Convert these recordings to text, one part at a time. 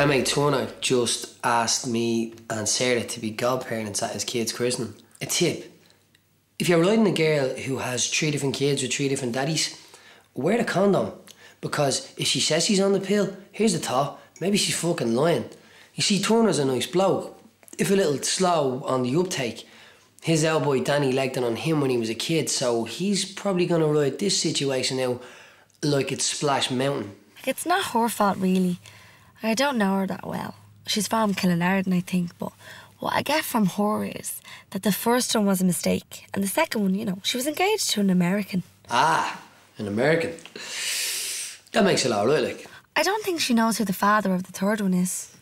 Emmet Turner just asked me and Sarah to be godparents at his kid's christening. A tip: if you're riding a girl who has 3 different kids with 3 different daddies, wear a condom. Because if she says she's on the pill, here's the thought, maybe she's fucking lying. You see, Turner's a nice bloke. If a little slow on the uptake, his old boy Danny legged it on him when he was a kid, so he's probably gonna ride this situation out like it's Splash Mountain. Like, it's not her fault, really. I don't know her that well. She's from Killinarden, I think, but what I get from her is that the first one was a mistake, and the second one, you know, she was engaged to an American. Ah, an American. That makes it all right, like. I don't think she knows who the father of the third one is.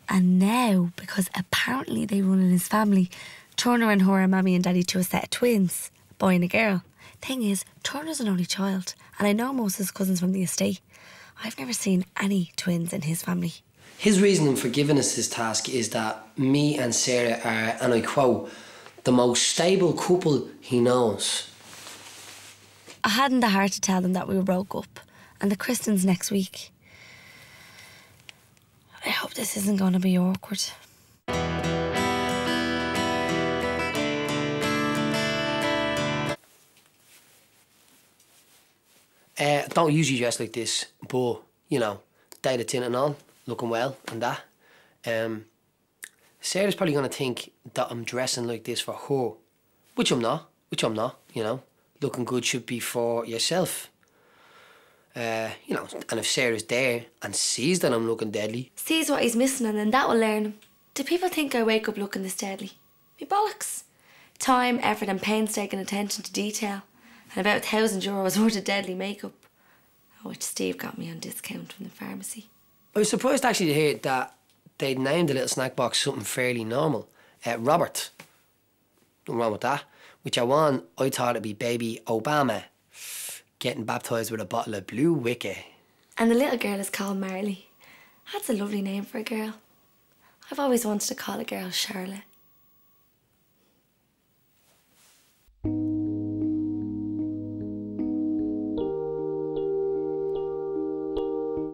And now, because apparently they run in his family, Turner and her are mammy and daddy to a set of twins, a boy and a girl. Thing is, Turner's an only child, and I know most of his cousins from the estate. I've never seen any twins in his family. His reasoning for giving us this task is that me and Sarah are, and I quote, the most stable couple he knows. I hadn't the heart to tell them that we were broke up, and the christening's next week. I hope this isn't going to be awkward. Don't usually dress like this, but, you know, day the tin and all, looking well and that. Sarah's probably going to think that I'm dressing like this for her, which I'm not, you know. Looking good should be for yourself. You know, and if Sarah's there and sees that I'm looking deadly... Sees what he's missing and then that will learn him. Do people think I wake up looking this deadly? Me bollocks. Time, effort and painstaking attention to detail. And about €1,000 worth of deadly makeup. Which Steve got me on discount from the pharmacy. I was surprised actually to hear that they'd named the little snack box something fairly normal. Robert. Nothing wrong with that. Which I thought it'd be baby Obama getting baptised with a bottle of blue wicker. And the little girl is called Marley. That's a lovely name for a girl. I've always wanted to call a girl Charlotte.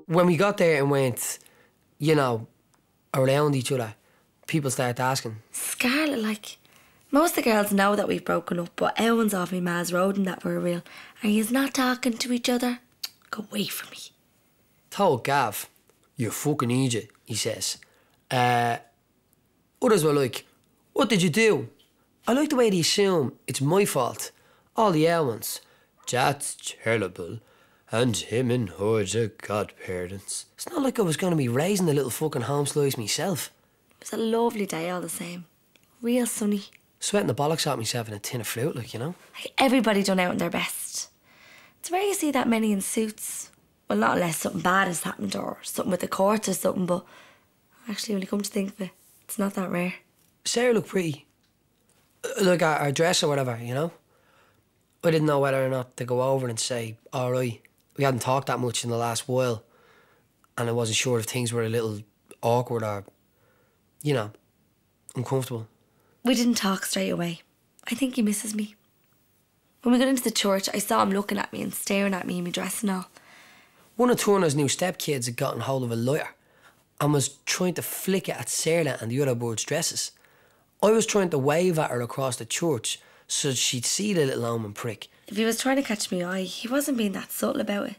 When we got there and went, you know, around each other, people started asking. Scarlet, like... Most of the girls know that we've broken up, but Owen's off me ma's road and that we're real. Are yous not talking to each other? Go away from me. Told Gav, you fucking idiot, he says. Others were like, what did you do? I like the way they assume it's my fault. All the ones. That's terrible. And him and her's are godparents. It's not like I was going to be raising the little fucking home slice myself. It was a lovely day all the same. Real sunny. Sweating the bollocks out myself in a tin of fruit, like, you know? Like everybody done out in their best. It's rare you see that many in suits. Well, not unless something bad has happened or something with the courts or something, but actually, when you come to think of it, it's not that rare. Sarah looked pretty. Like our dress or whatever, you know? I didn't know whether or not to go over and say, all right. We hadn't talked that much in the last while, and I wasn't sure if things were a little awkward or, you know, uncomfortable. We didn't talk straight away. I think he misses me. When we got into the church, I saw him looking at me and staring at me in my dress and all. One of Turner's new stepkids had gotten hold of a lighter and was trying to flick it at Sarah and the other birds' dresses. I was trying to wave at her across the church so she'd see the little omen prick. If he was trying to catch my eye, he wasn't being that subtle about it.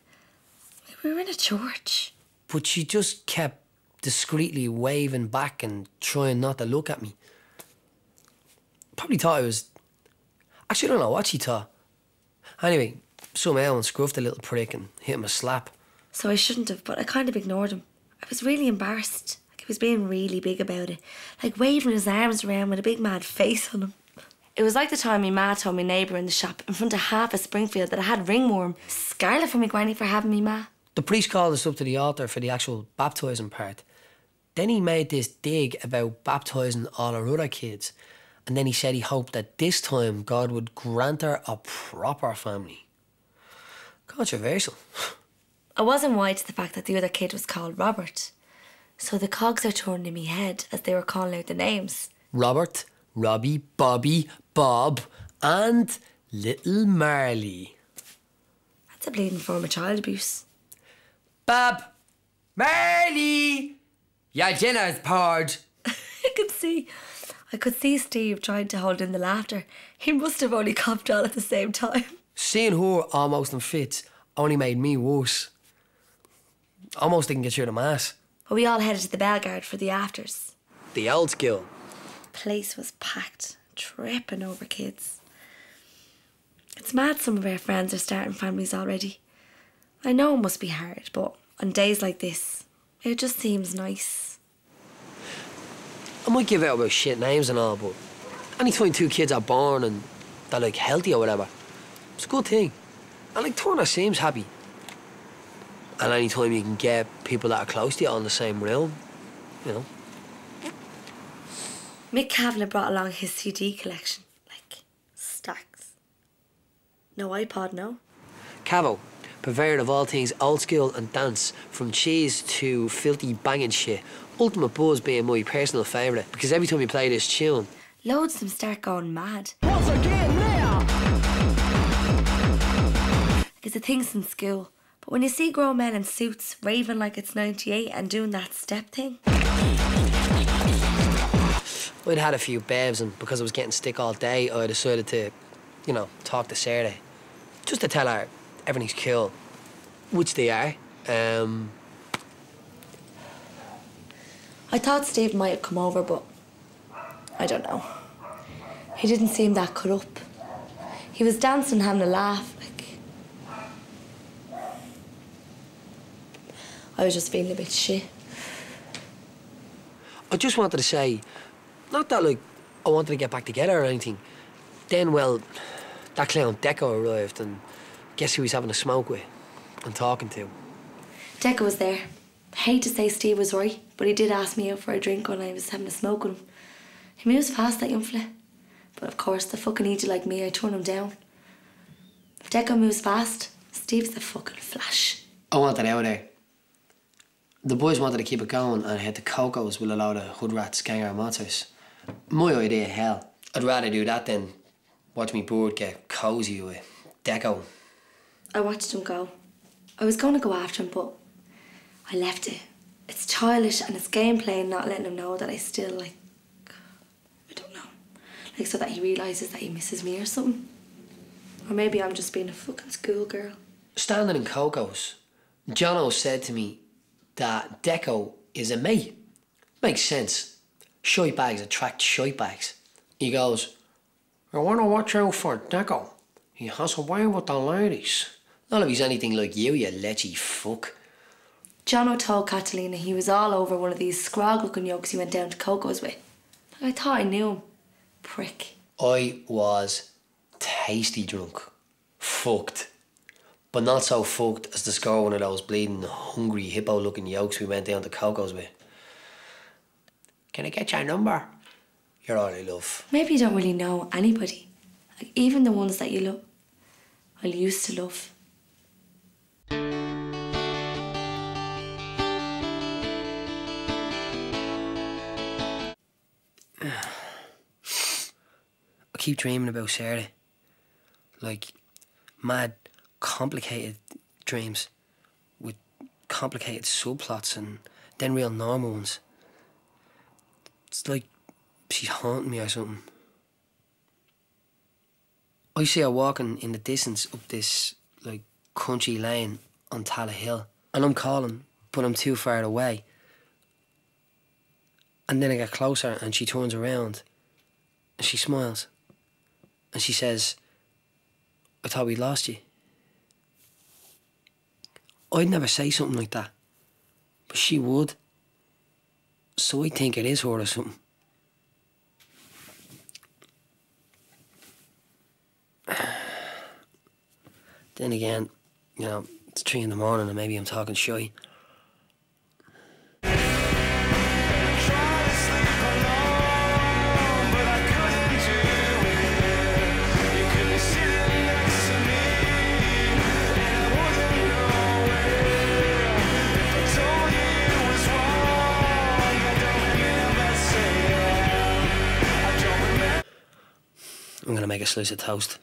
We were in a church. But she just kept discreetly waving back and trying not to look at me. Probably thought I was... Actually, I don't know what she thought. Anyway, some Ellen scruffed a little prick and hit him a slap. So I shouldn't have, but I kind of ignored him. I was really embarrassed. Like he was being really big about it. Like waving his arms around with a big mad face on him. It was like the time my ma told my neighbour in the shop in front of half of Springfield that I had ringworm. Scarlet for me granny for having me ma. The priest called us up to the altar for the actual baptising part. Then he made this dig about baptising all our other kids. And then he said he hoped that this time God would grant her a proper family. Controversial. I wasn't wide to the fact that the other kid was called Robert. So the cogs are turning in my head as they were calling out the names. Robert, Robbie, Bobby, Bob and little Marley. That's a bleeding form of child abuse. Bab, Marley! Your dinner's poured. I could see Steve trying to hold in the laughter. He must have only coughed on at the same time. Seeing her almost in fits only made me worse. Almost didn't get through the mass. But we all headed to the Bellegarde for the afters. The old school. Place was packed, tripping over kids. It's mad some of our friends are starting families already. I know it must be hard, but on days like this, it just seems nice. I might give out about shit names and all, but anytime two kids are born and they're like healthy or whatever, it's a good thing. And like Turner seems happy. And anytime you can get people that are close to you on the same realm, you know. Mick Kavanagh brought along his CD collection, like stacks. No iPod, no. Cavo, purveyor of all things old school and dance, from cheese to filthy banging shit. Ultimate Buzz being my personal favourite, because every time you play this tune, loads of them start going mad. Once again now! It's a thing since school. But when you see grown men in suits raving like it's 98 and doing that step thing. I'd had a few babes, and because I was getting stick all day, I decided to, you know, talk to Sarah. Just to tell her everything's cool. Which they are. I thought Steve might have come over, but I don't know. He didn't seem that cut up. He was dancing, having a laugh. I was just feeling a bit shit. I just wanted to say, not that like I wanted to get back together or anything. Then, well, that clown Deco arrived, and guess who he's having a smoke with and talking to? Deco was there. I hate to say Steve was right, but he did ask me out for a drink when I was having a smoke with him. He moves fast, that young fella. But of course, the fucking idiot like me, I turn him down. If Deco moves fast, Steve's the fucking flash. I wanted out of there. The boys wanted to keep it going and head to Coco's with a load of hood rats gang our motors. My idea, hell. I'd rather do that than watch me board get cosy with Deco. I watched him go. I was going to go after him, but I left it. It's childish and it's gameplay and not letting him know that I still, like, I don't know. Like, so that he realises that he misses me or something. Or maybe I'm just being a fucking schoolgirl. Standing in Coco's, Jono said to me that Deco is a mate. Makes sense. Shite bags attract shite bags. He goes, I want to watch out for Deco. He has a way with the ladies. Not if he's anything like you lechy fuck. Jono told Catalina he was all over one of these scrog-looking yokes he went down to Coco's with. I thought I knew him. Prick. I was tasty drunk. Fucked. But not so fucked as to score one of those bleeding, hungry, hippo-looking yokes we went down to Coco's with. Can I get your number? You're all I love. Maybe you don't really know anybody. Like, even the ones that you love. I used to love. I keep dreaming about Sarah. Like, mad, complicated dreams with complicated subplots and then real normal ones. It's like she's haunting me or something. I see her walking in the distance up this, like, country lane on Tallaght Hill. And I'm calling, but I'm too far away. And then I get closer and she turns around and she smiles. And she says, I thought we'd lost you. I'd never say something like that. But she would. So I think it is her or something. Then again, you know, it's 3 in the morning and maybe I'm talking shy. I'm gonna make a slice of toast.